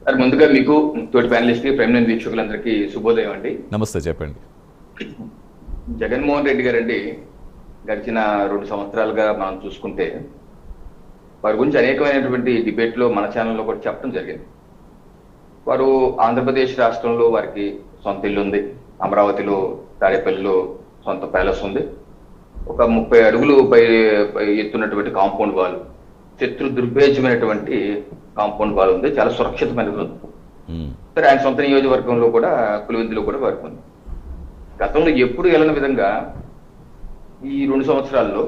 Sir ముందుగా మీకు తోటి ప్యానలిస్ట్ ప్రైమ్ లైన్ వీక్షకులందరికీ శుభోదయం అండి. నమస్తే, చెప్పండి. జగన్మోహన్ రెడ్డి గారండి గడిచిన 2 సంవత్సరాలుగా మనం చూసుకుంటే వారి గురించి అనేకమైనటువంటి డిబేట్లో మన ఛానల్లో కూడా చెప్పడం జరిగింది. వారు ఆంధ్రప్రదేశ్ రాష్ట్రంలో వారికి సొంత ఇల్లు ఉంది, అమరావతిలో తాడేపల్లిలో సొంత ప్యాలెస్ ఉంది, ఒక 30 అడుగులు పై ఎత్తున్నటువంటి కాంపౌండ్ వాల్, శత్రు దుర్భేద్యమైనటువంటి కాంపౌండ్ వాల్ ఉంది, చాలా సురక్షితమైనది ఉంది. సరే, ఆయన సొంత నియోజకవర్గంలో కూడా పులివెందులో కూడా వారికి ఉంది. గతంలో ఎప్పుడు వెళ్ళని విధంగా ఈ 2 సంవత్సరాల్లో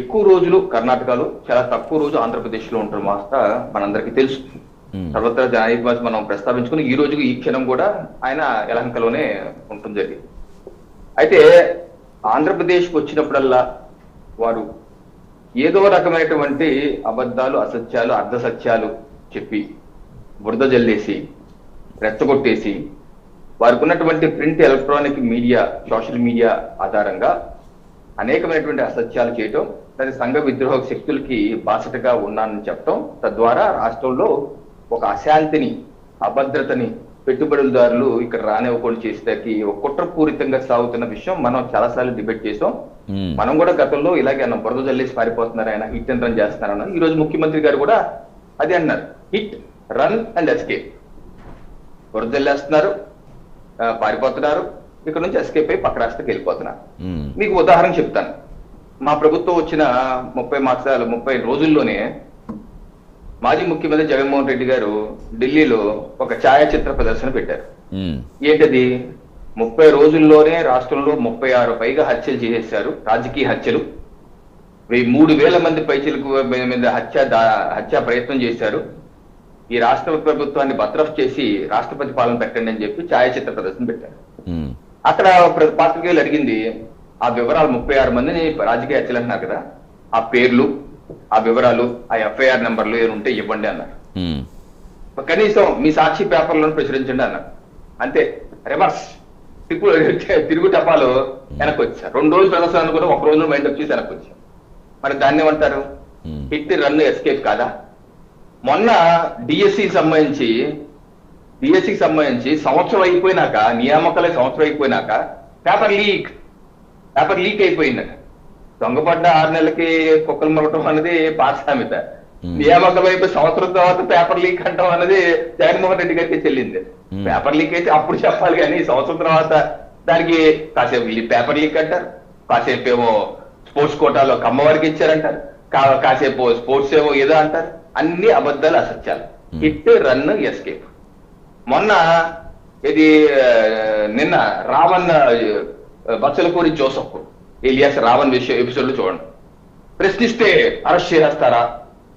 ఎక్కువ రోజులు కర్ణాటకలో, చాలా తక్కువ రోజు ఆంధ్రప్రదేశ్లో ఉండడం వాస్త మనందరికీ తెలుసు. సర్వత్రా జనాధిపతి మనం ప్రస్తావించుకుని ఈ రోజుకి ఈ క్షణం కూడా ఆయన యలహంకలోనే ఉండటం జరిగింది. అయితే ఆంధ్రప్రదేశ్కి వచ్చినప్పుడల్లా వారు ఏదో రకమైనటువంటి అబద్ధాలు, అసత్యాలు, అర్ధసత్యాలు చెప్పి బురద జల్లేసి రెచ్చగొట్టేసి వారికి ఉన్నటువంటి print, electronic media, social media ఆధారంగా అనేకమైనటువంటి అసత్యాలు చేయటం, దాని సంఘ విద్రోహ శక్తులకి బాసటగా ఉన్నానని చెప్పటం, తద్వారా రాష్ట్రంలో ఒక అశాంతిని, అభద్రతని పెట్టుబడిదారులు ఇక్కడ రానివ్వకుండా చేసేదానికి ఒక కుట్రపూరితంగా సాగుతున్న విషయం మనం చాలాసార్లు డిబేట్ చేసాం. మనం కూడా గతంలో ఇలాగే అన్నాం, బురద జల్లేసి పారిపోతున్నారు ఆయన, హిట్ అండ్ రన్ చేస్తున్నారన్న. ఈ రోజు ముఖ్యమంత్రి గారు కూడా అదే అన్నారు, హిట్, రన్ అండ్ ఎస్కేప్. బురద జల్లేస్తున్నారు, పారిపోతున్నారు, ఇక్కడ నుంచి ఎస్కేప్ అయి పక్క రాష్ట్రకి వెళ్ళిపోతున్నారు. మీకు ఉదాహరణ చెప్తాను. మా ప్రభుత్వం వచ్చిన 30 రోజుల్లోనే మాజీ ముఖ్యమంత్రి జగన్మోహన్ రెడ్డి గారు ఢిల్లీలో ఒక ఛాయాచిత్ర ప్రదర్శన పెట్టారు. ఏంటది? 30 రోజుల్లోనే రాష్ట్రంలో 36 పైగా హత్యలు చేసేశారు, రాజకీయ హత్యలు. 3,000 మంది పైచిలకు మీద హత్యా ప్రయత్నం చేశారు. ఈ రాష్ట్ర ప్రభుత్వాన్ని బర్తరఫ్ చేసి రాష్ట్రపతి పాలన పెట్టండి అని చెప్పి ఛాయాచిత్ర ప్రదర్శన పెట్టారు. అక్కడ పాత్రికేయులు అడిగింది, ఆ వివరాలు 36 మందిని రాజకీయ హత్యలు అంటున్నారు కదా, ఆ పేర్లు, ఆ వివరాలు, ఆ ఎఫ్ఐఆర్ నెంబర్లు ఏమి ఉంటే ఇవ్వండి అన్నారు. కనీసం మీ సాక్షి పేపర్లను ప్రచురించండి అన్నారు. అంతే, రివర్స్ తిరుగు టపాలు వెనక్కి వచ్చారు. 2 రోజులు ప్రదర్శన కూడా 1 రోజు మైండ్ వచ్చి వెనక్కి వచ్చారు. మరి దాన్ని ఏమంటారు? హిట్, రన్, ఎస్కేప్ కాదా? మొన్న డిఎస్సికి సంబంధించి సంవత్సరం అయిపోయినాక, నియామకాలే సంవత్సరం అయిపోయినాక పేపర్ లీక్ అయిపోయిందట. దొంగపడ్డ 6 నెలలకి కుక్కలు మరవటం అనేది పాఠశామిత. నియామకం అయిపోయి సంవత్సరం తర్వాత పేపర్ లీక్ అంటాం అనేది జగన్మోహన్ రెడ్డి గారికి చెల్లింది. పేపర్ లీక్ అయితే అప్పుడు చెప్పాలి, కానీ సంవత్సరం తర్వాత దానికి కాసేపు పేపర్ లీక్ అంటారు, కాసేపు ఏమో స్పోర్ట్స్ కోటాలో కమ్మవారికి ఇచ్చారంటారు, కాసేపు స్పోర్ట్స్ ఏమో ఏదో అంటారు. అన్ని అబద్ధాలు, అసత్యాలు. Hit, run, escape. మొన్న నిన్న రావణ్ బచ్చలపూరి జోసఫ్ ఎలియాస్ రావణ్ విషయం ఎపిసోడ్ లో చూడండి. ప్రశ్నిస్తే అరెస్ట్ చేస్తారా?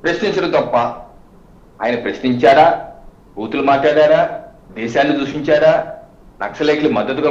ప్రశ్నించడం తప్ప. ఆయన ప్రశ్నించారా? బూతులు మాట్లాడారా? దేశాన్ని దూషించారా? నక్సలైట్లు మద్దతుగా